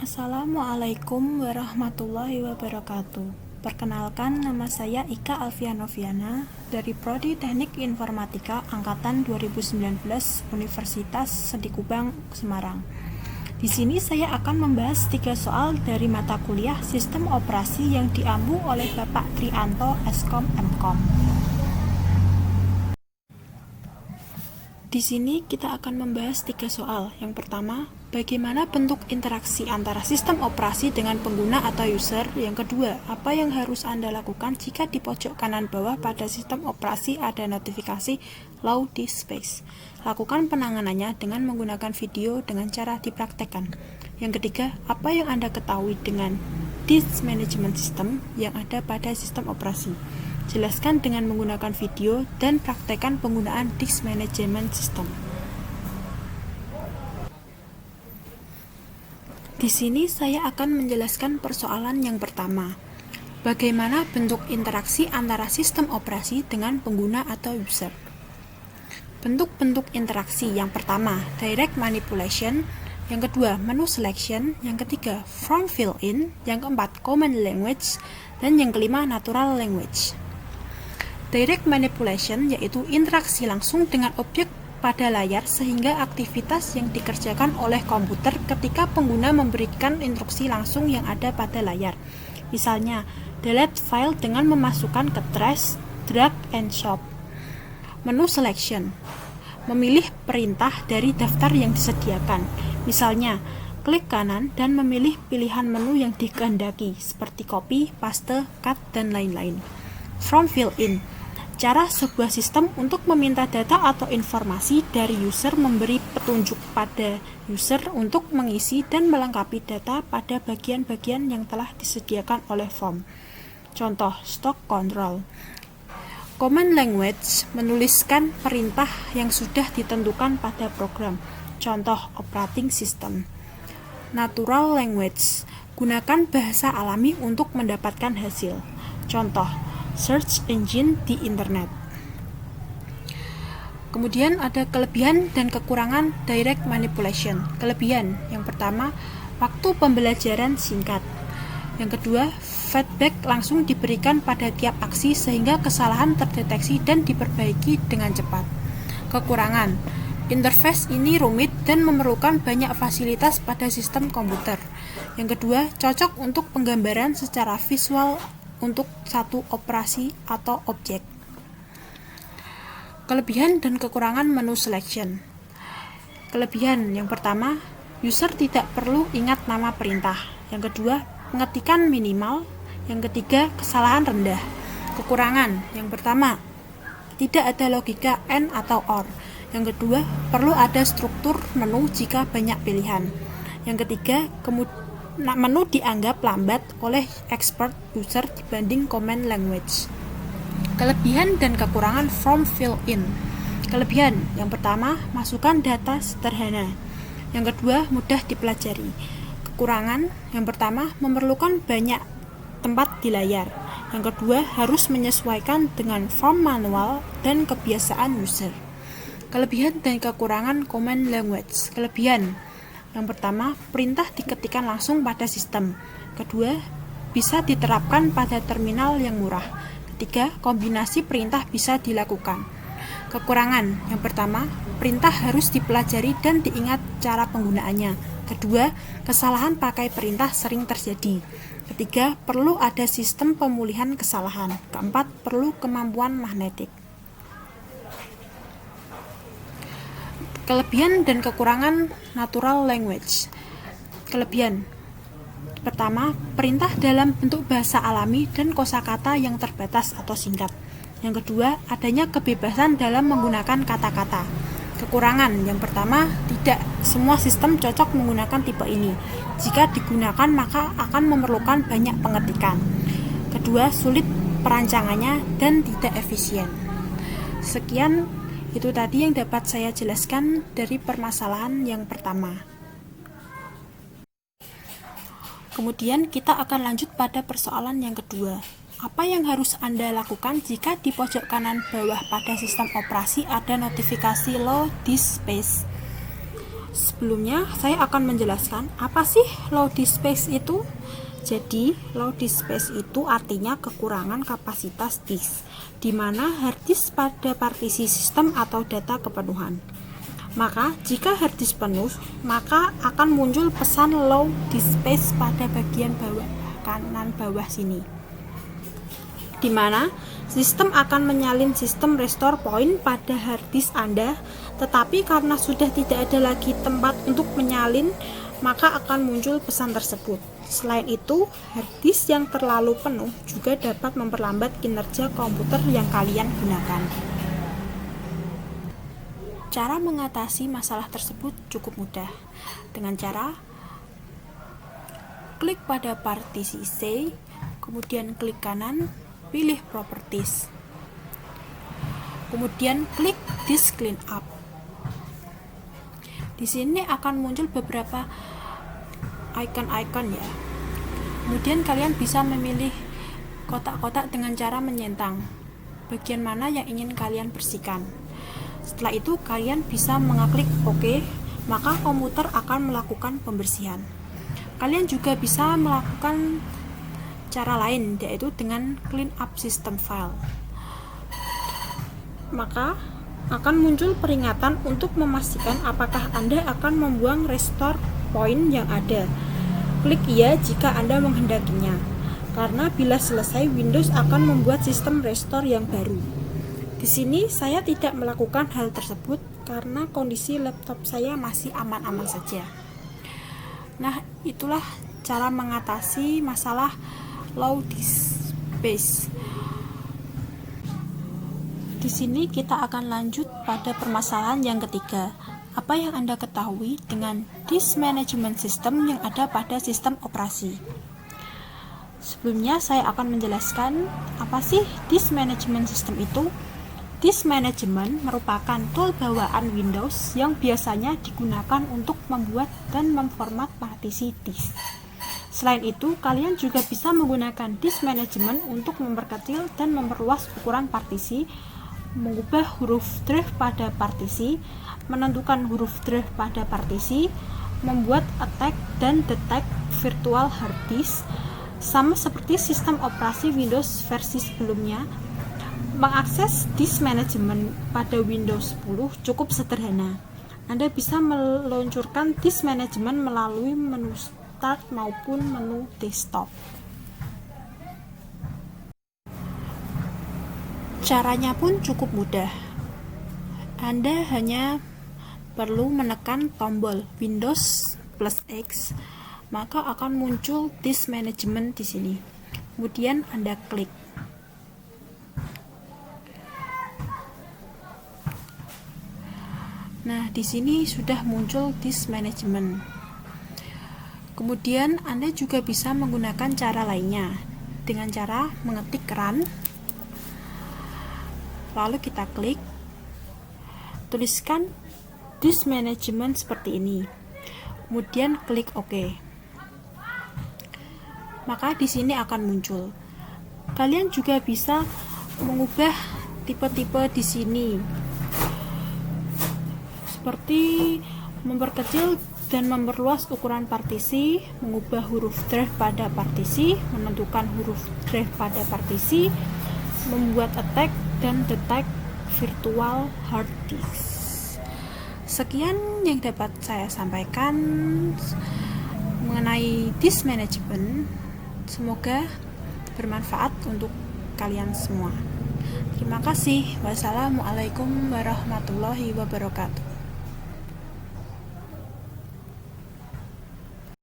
Assalamualaikum warahmatullahi wabarakatuh. Perkenalkan, nama saya Ika Alfianoviana dari Prodi Teknik Informatika Angkatan 2019 Universitas Sedikubang, Semarang. Di sini saya akan membahas 3 soal dari mata kuliah Sistem Operasi yang diampu oleh Bapak Trianto Eskom Mkom. Di sini kita akan membahas 3 soal. Yang pertama, bagaimana bentuk interaksi antara sistem operasi dengan pengguna atau user? Yang kedua, apa yang harus Anda lakukan jika di pojok kanan bawah pada sistem operasi ada notifikasi Allow Disk Space? Lakukan penanganannya dengan menggunakan video dengan cara dipraktekkan. Yang ketiga, apa yang Anda ketahui dengan Disk Management System yang ada pada sistem operasi? Jelaskan dengan menggunakan video dan praktekkan penggunaan Disk Management System. Di sini saya akan menjelaskan persoalan yang pertama. Bagaimana bentuk interaksi antara sistem operasi dengan pengguna atau user? Bentuk-bentuk interaksi yang pertama, direct manipulation, yang kedua, menu selection, yang ketiga, form fill-in, yang keempat, command language, dan yang kelima, natural language. Direct manipulation yaitu interaksi langsung dengan objek pada layar sehingga aktivitas yang dikerjakan oleh komputer ketika pengguna memberikan instruksi langsung yang ada pada layar. Misalnya, delete file dengan memasukkan ke trash, drag and shop. Menu selection, memilih perintah dari daftar yang disediakan. Misalnya, klik kanan dan memilih pilihan menu yang dikehendaki seperti copy, paste, cut, dan lain-lain. From fill-in, cara sebuah sistem untuk meminta data atau informasi dari user memberi petunjuk pada user untuk mengisi dan melengkapi data pada bagian-bagian yang telah disediakan oleh form. Contoh, stock control. Command language menuliskan perintah yang sudah ditentukan pada program. Contoh, operating system. Natural language, gunakan bahasa alami untuk mendapatkan hasil. Contoh, search engine di internet. Kemudian ada kelebihan dan kekurangan direct manipulation. Kelebihan, yang pertama, waktu pembelajaran singkat. Yang kedua, feedback langsung diberikan pada tiap aksi sehingga kesalahan terdeteksi dan diperbaiki dengan cepat. Kekurangan, interface ini rumit dan memerlukan banyak fasilitas pada sistem komputer. Yang kedua, cocok untuk penggambaran secara visual untuk satu operasi atau objek. Kelebihan dan kekurangan menu selection. Kelebihan yang pertama, user tidak perlu ingat nama perintah. Yang kedua, pengetikan minimal. Yang ketiga, kesalahan rendah. Kekurangan yang pertama, tidak ada logika AND atau OR. Yang kedua, perlu ada struktur menu jika banyak pilihan. Yang ketiga, menu dianggap lambat oleh expert user dibanding command language. Kelebihan dan kekurangan form fill-in. Kelebihan, yang pertama, masukkan data sederhana. Yang kedua, mudah dipelajari. Kekurangan, yang pertama, memerlukan banyak tempat di layar. Yang kedua, harus menyesuaikan dengan form manual dan kebiasaan user. Kelebihan dan kekurangan command language. Kelebihan, yang pertama, perintah diketikkan langsung pada sistem. Kedua, bisa diterapkan pada terminal yang murah. Ketiga, kombinasi perintah bisa dilakukan. Kekurangan, yang pertama, perintah harus dipelajari dan diingat cara penggunaannya. Kedua, kesalahan pakai perintah sering terjadi. Ketiga, perlu ada sistem pemulihan kesalahan. Keempat, perlu kemampuan magnetik. Kelebihan dan kekurangan natural language. Kelebihan, pertama, perintah dalam bentuk bahasa alami dan kosakata yang terbatas atau singkat. Yang kedua, adanya kebebasan dalam menggunakan kata-kata. Kekurangan, yang pertama, tidak semua sistem cocok menggunakan tipe ini. Jika digunakan maka akan memerlukan banyak pengetikan. Kedua, sulit perancangannya dan tidak efisien. Sekian itu tadi yang dapat saya jelaskan dari permasalahan yang pertama. Kemudian kita akan lanjut pada persoalan yang kedua. Apa yang harus Anda lakukan jika di pojok kanan bawah pada sistem operasi ada notifikasi Allow Disk Space? Sebelumnya, saya akan menjelaskan apa sih low disk space itu. Jadi, low disk space itu artinya kekurangan kapasitas disk, di mana hard disk pada partisi sistem atau data kepenuhan. Maka, jika hard disk penuh, maka akan muncul pesan low disk space pada bagian bawah kanan bawah sini, di mana sistem akan menyalin sistem restore point pada hard disk Anda, tetapi karena sudah tidak ada lagi tempat untuk menyalin, maka akan muncul pesan tersebut. Selain itu, hard disk yang terlalu penuh juga dapat memperlambat kinerja komputer yang kalian gunakan. Cara mengatasi masalah tersebut cukup mudah, dengan cara klik pada partisi C, kemudian klik kanan, pilih Properties, kemudian klik Disk Cleanup. Di sini akan muncul beberapa icon-icon ya. Kemudian kalian bisa memilih kotak-kotak dengan cara menyentang bagian mana yang ingin kalian bersihkan. Setelah itu kalian bisa mengklik OK, maka komputer akan melakukan pembersihan. Kalian juga bisa melakukan cara lain, yaitu dengan clean up system file. Maka akan muncul peringatan untuk memastikan apakah Anda akan membuang restore point yang ada. Klik iya jika Anda menghendakinya, karena bila selesai Windows akan membuat sistem restore yang baru. Di sini saya tidak melakukan hal tersebut karena kondisi laptop saya masih aman-aman saja. Nah, itulah cara mengatasi masalah low disk space. Di sini kita akan lanjut pada permasalahan yang ketiga. Apa yang Anda ketahui dengan disk management system yang ada pada sistem operasi? Sebelumnya saya akan menjelaskan apa sih disk management system itu. Disk management merupakan tool bawaan Windows yang biasanya digunakan untuk membuat dan memformat partisi disk. Selain itu, kalian juga bisa menggunakan disk management untuk memperkecil dan memperluas ukuran partisi, mengubah huruf drive pada partisi, menentukan huruf drive pada partisi, membuat attack dan detect virtual hard disk. Sama seperti sistem operasi Windows versi sebelumnya, mengakses disk management pada Windows 10 cukup sederhana. Anda bisa meluncurkan disk management melalui menu Start maupun menu Desktop. Caranya pun cukup mudah. Anda hanya perlu menekan tombol Windows plus X, maka akan muncul disk management di sini. Kemudian Anda klik. Nah, di sini sudah muncul disk management. Kemudian Anda juga bisa menggunakan cara lainnya dengan cara mengetik run. Lalu kita klik, tuliskan disk management seperti ini, kemudian klik OK. Maka di sini akan muncul. Kalian juga bisa mengubah tipe-tipe di sini, seperti memperkecil dan memperluas ukuran partisi, mengubah huruf drive pada partisi, menentukan huruf drive pada partisi, membuat attack dan detect virtual hard disk. Sekian yang dapat saya sampaikan mengenai disk management. Semoga bermanfaat untuk kalian semua. Terima kasih. Wassalamualaikum warahmatullahi wabarakatuh.